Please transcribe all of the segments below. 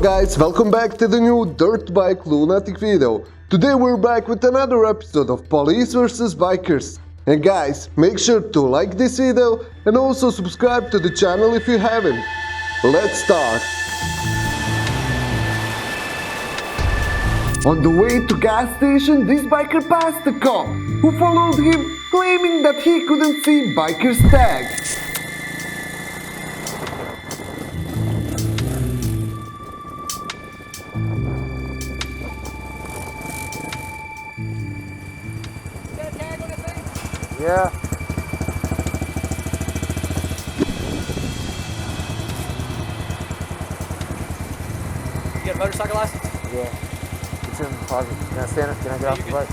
guys, welcome back to the new Dirt Bike Lunatic video. Today we're back with another episode of Police vs Bikers. And guys, make sure to like this video and also subscribe to the channel if you haven't. Let's start. On the way to gas station, this biker passed a cop who followed him, claiming that he couldn't see biker's tag. Yeah. You got a motorcycle license? Yeah. It's in the pocket. Can I stand it? Can I get off the bike?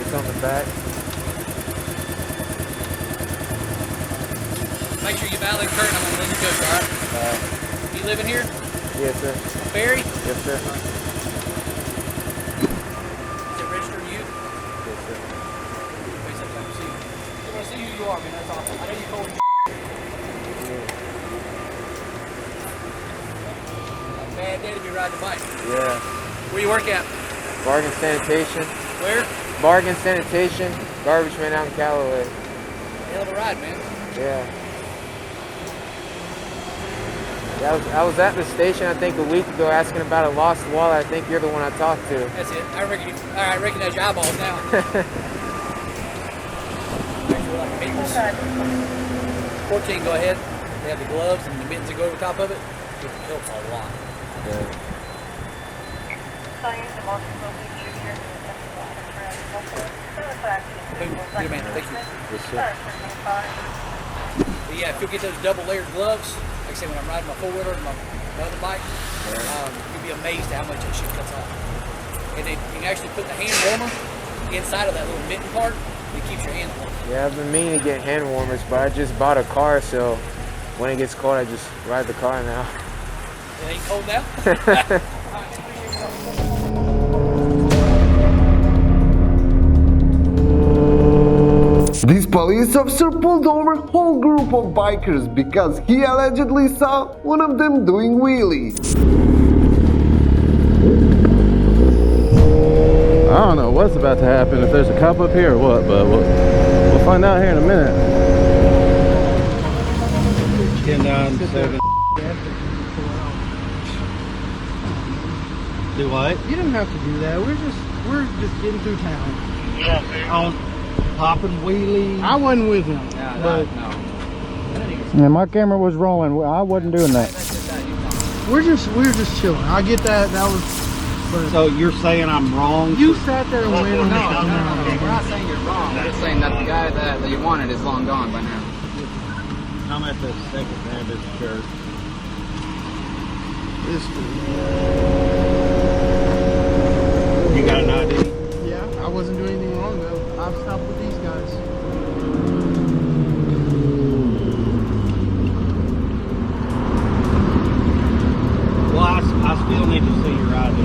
It's on the back. Make sure you valid Kurt, I'm gonna let you go, alright? You living here? Yes, sir. Barry? Yes, sir. Is it registered to you? Yes, sir. Wait, sometime see. I want to see who you are, man. That's awesome. I know you're cold. A bad day to be riding a bike. Yeah. Where you work at? Bargain Sanitation. Where? Bargain Sanitation. Garbage man out in Callaway. Hell of a ride, man. Yeah. I was at the station, I think, a week ago asking about a lost wallet. I think you're the one I talked to. That's it. I recognize your eyeballs now. Okay. 14, go ahead. They have the gloves and the mittens that go over top of it. It helps a lot. Yeah. Good man, thank you. Yes, sir. But yeah, if you'll get those double layered gloves, like I said, when I'm riding my four-wheeler and my other bike, you'll be amazed at how much that shit cuts off. And then you can actually put the hand warmer inside of that little mitten part, and it keeps your hand warm. Yeah, I've been meaning to get hand warmers, but I just bought a car, so when it gets cold, I just ride the car now. It ain't cold now? This police officer pulled over a whole group of bikers because he allegedly saw one of them doing wheelies. I don't know what's about to happen, if there's a cop up here or what, but we'll find out here in a minute. 10-9-7. Do what? You didn't have to do that. We're just getting through town. On popping wheelies. I wasn't with him. But Yeah, my camera was rolling. I wasn't doing that. we're just chilling. I get that. That was. But So you're saying I'm wrong? you sat there and waited on No, me. we're not saying you're wrong. We're just saying that the guy that you wanted is long gone by now. I'm at the Second Baptist Church. You got an ID? Yeah, I wasn't doing anything wrong though. I've stopped with these guys. Well, I still need to see your ID.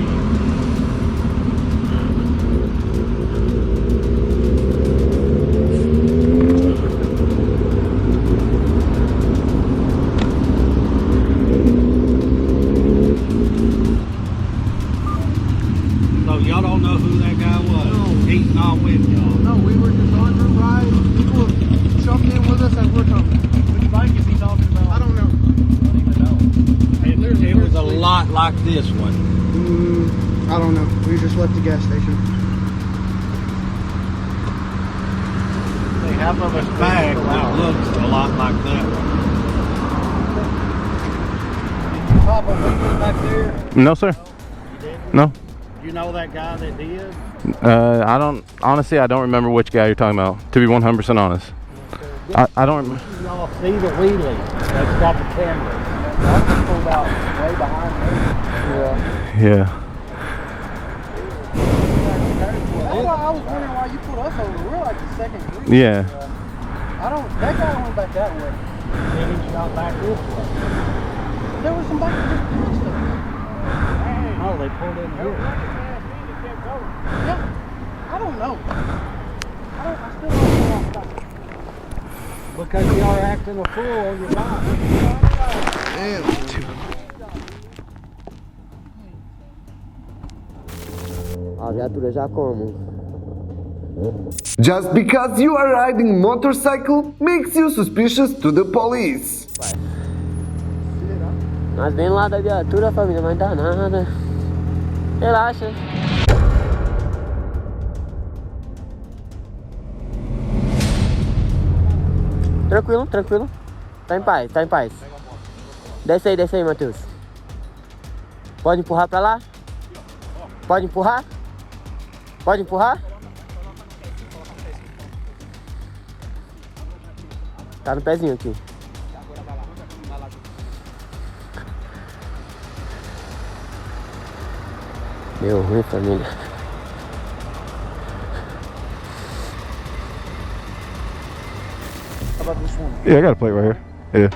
So y'all don't know who that guy was? No. He's not with y'all. No, we were just on the ride. People jumped in with us as we're coming. Which bike is he talking about? I don't know. It was a lot like this one. I don't know. We just left the gas station. Half of us back that looks a lot like that one. Pop a wheelie back there. No, sir. No. You know that guy that did? I don't remember which guy you're talking about, to be 100% honest. I don't remember. Y'all see the wheelie that's got the camera. That was pulled out way behind me. Yeah. I was wondering why you pulled us over. We're like the second group. Yeah. That guy went back that way. Then he shot back this way. There was some bikers just past us. Oh, they pulled in here. Yeah. I don't know. I still don't know. Because you are acting a fool on your bike. A viatura já como? Just because you are riding motorcycle makes you suspicious to the police. Mas vem lá da viatura, família, não vai dar nada. Relaxa. Tranquilo, tranquilo. Tá em paz, tá em paz. Desce aí, Matheus. Pode empurrar pra lá? Pode empurrar? Pode empurrar? Tá no pezinho aqui. Deu ruim, família. How about this one? Yeah, I got a plate right here. Yeah.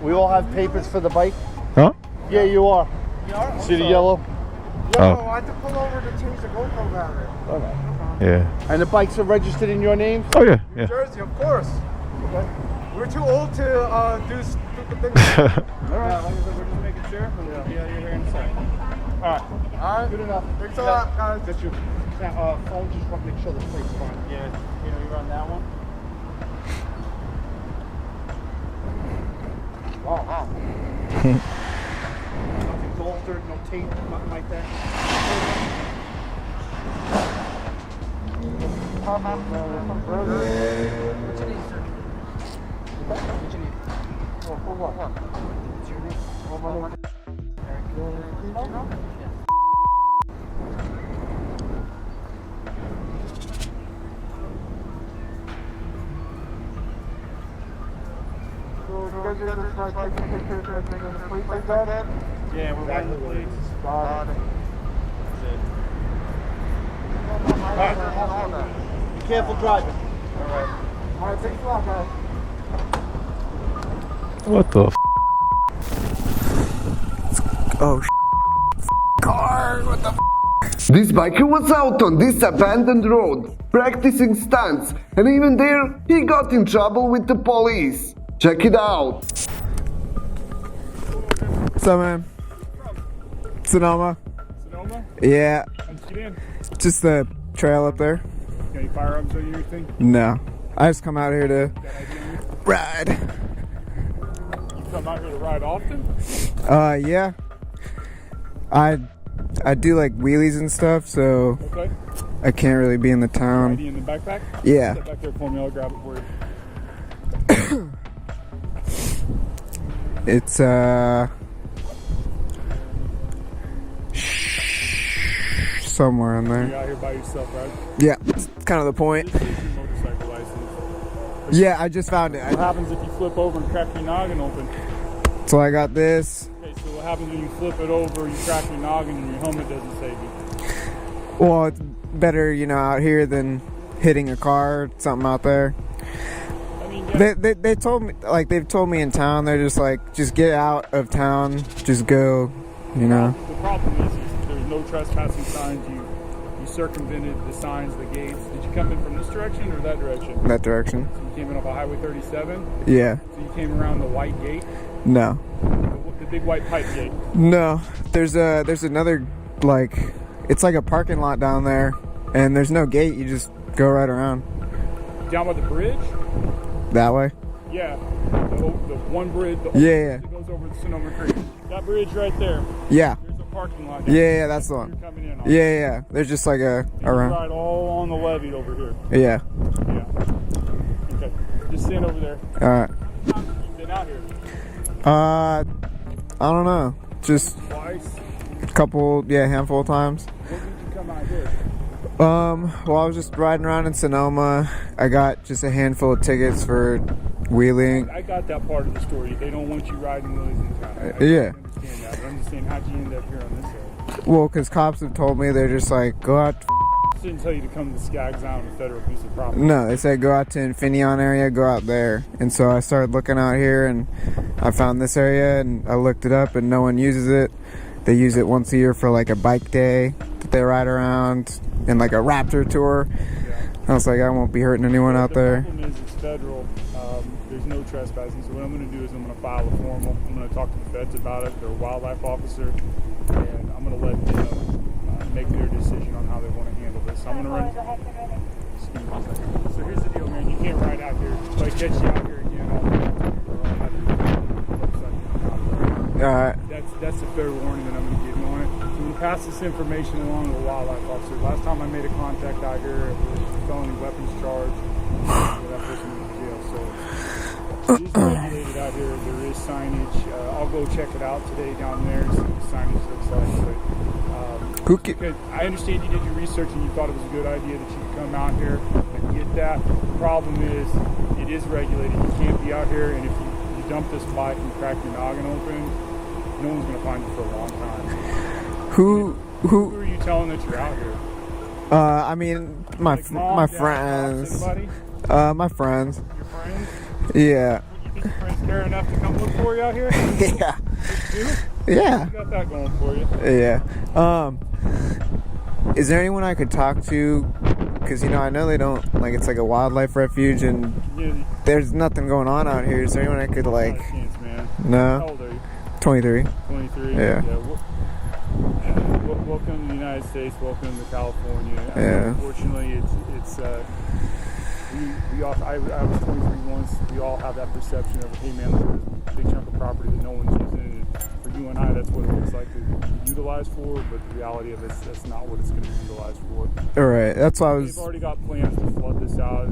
We all have papers for the bike. Huh? Yeah, you are. See the yellow? Oh. I had to pull over to change the GoPro battery. Okay. Yeah. And the bikes are registered in your name? Oh yeah. Yeah. Jersey, of course. Okay. We're too old to do stupid things. All right. Like I said, we're just making sure. We'll be out of here in a second. All right. All right. Good enough. Thanks a lot, guys. Get your phone. Just want to make sure the plate's fine. Yeah. You know, you run that one. Wow. Nothing's altered, no tape, nothing like that. Yeah, we're running the plates. Got it. That's it. Alright. Be careful driving. Alright. Alright, thanks a lot, guys. What the f? This biker was out on this abandoned road, practicing stunts, and even there, he got in trouble with the police. Check it out. What's up, man? Sonoma. Sonoma? Yeah, How'd you get in? just the trail up there. Got any firearms on you or anything? No, I just come out here to ride. You come out here to ride often? Yeah. I do like wheelies and stuff, so Okay. I can't really be in the town. ID in the backpack? Yeah. Step back there for me, I'll grab it for you. It's somewhere in You're there. out here by yourself, right? Yeah, it's kind of the point. This is your motorcycle license. Yeah, I just found it. What happens if you flip over and crack your noggin open? So I got this. Okay, so what happens when you flip it over, you crack your noggin and your helmet doesn't save you? Well, it's better, out here than hitting a car or something out there. I mean, yeah. They told me, they've told me in town, they're just like, just get out of town, just go, The problem is there's no trespassing signs. You circumvented the signs, the gates. Did you come in from this direction or that direction? that direction. So you came in off of Highway 37? Yeah. So you came around the white gate? No. The big white pipe gate? No. There's another, it's like a parking lot down there, and there's no gate, you just go right around. Down by the bridge? That way? Yeah. The one bridge. The Yeah. That goes over the Sonoma Creek. That bridge right there. Yeah. There's a parking lot. Yeah, that's the one. You're coming in on. Yeah. There's just like You around. ride all on the levee over here. Yeah. Yeah. Okay. Just stand over there. Alright. You've been out here I don't know. Just twice. a handful of times. When did you come out here? Well, I was just riding around in Sonoma. I got just a handful of tickets for wheeling. I got that part of the story. They don't want you riding wheelies in town. I Yeah. understand that. But I'm just saying, how'd you end up here on this area? Well, because cops have told me, they're just like, go out. I didn't tell you to come to the Skaggs Island, a federal piece of property. No, they said go out to Infineon area, go out there. And so I started looking out here, and I found this area, and I looked it up, and no one uses it. They use it once a year for like a bike day that they ride around, and like a Raptor tour. Yeah. I was like, I won't be hurting anyone out there. The problem is it's federal. There's no trespassing. So what I'm going to do is I'm going to file a formal. I'm going to talk to the feds about it, their wildlife officer, and I'm going to let them make their decision on how they want to handle this. So I'm going to run. Excuse me one second. So here's the deal, man. You can't ride out here. If I catch you out here again, I'll Alright. That's a fair warning that I'm going to give you on it. So I'm going to pass this information along to the wildlife officer. Last time I made a contact out here, it was a felony weapons charge. That person went to jail. So it is regulated out here. There is signage. I'll go check it out today down there, see what the signage looks like. But I understand you did your research and you thought it was a good idea that you could come out here and get that. The problem is, it is regulated. You can't be out here, and if you dump this bike and crack your noggin open, no one's going to find you for a long time. Who are you telling that you're out here? I mean, my Like mom, my dad, friends. pops, anybody? My friends. Your friends? Yeah. You think your friends care enough to come look for you out here? Yeah. You? Yeah. You got that going for you. Yeah. Is there anyone I could talk to? Because, I know they don't, it's like a wildlife refuge and there's nothing going on out here. Is there anyone I could, Not a chance, man. No? How old are you? 23. 23? Yeah. Welcome to the United States. Welcome to California. Yeah. Unfortunately, I was 23 once. We all have that perception of, hey man, there's a big chunk of property that no one's using. And for you and I, that's what it looks like to be utilized for. But the reality of it is that's not what it's going to be utilized for. All right. That's why I was. They've already got plans to flood this out,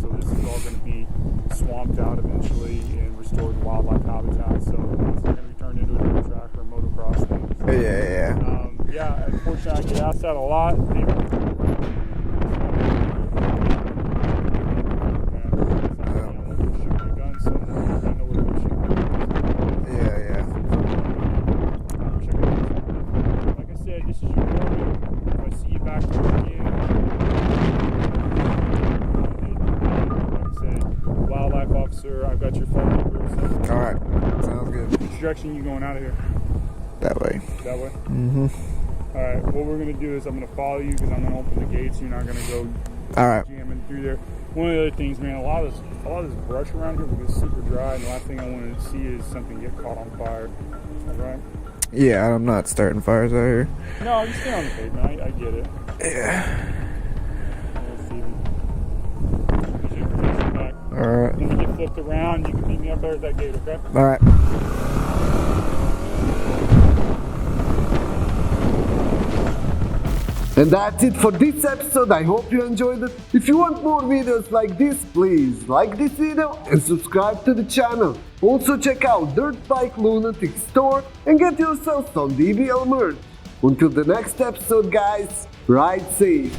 so this is all going to be swamped out eventually and restored to wildlife habitat. So it's not going to be turned into a dirt track or a motocross thing. So, yeah, unfortunately, I get asked that a lot. Like I said, this is your warning. If I see you back there again, like I said, wildlife officer, I've got your phone number. All right, sounds good. Which direction you going out of here? That way. That way? Mm-hmm. All right, what we're going to do is I'm going to follow you because I'm going to open the gates. You're not going to go jamming through there. One of the other things, man, a lot of this brush around here will get super dry, and the last thing I wanted to see is something get caught on fire. All right? Yeah, I'm not starting fires out here. No, you stay on the pavement. I get it. Yeah. All right. When we get flipped around, you can meet me up there at that gate, okay? All right. And that's it for this episode. I hope you enjoyed it. If you want more videos like this, please like this video and subscribe to the channel. Also check out Dirt Bike Lunatic store and get yourself some DBL merch. Until the next episode, guys, ride safe.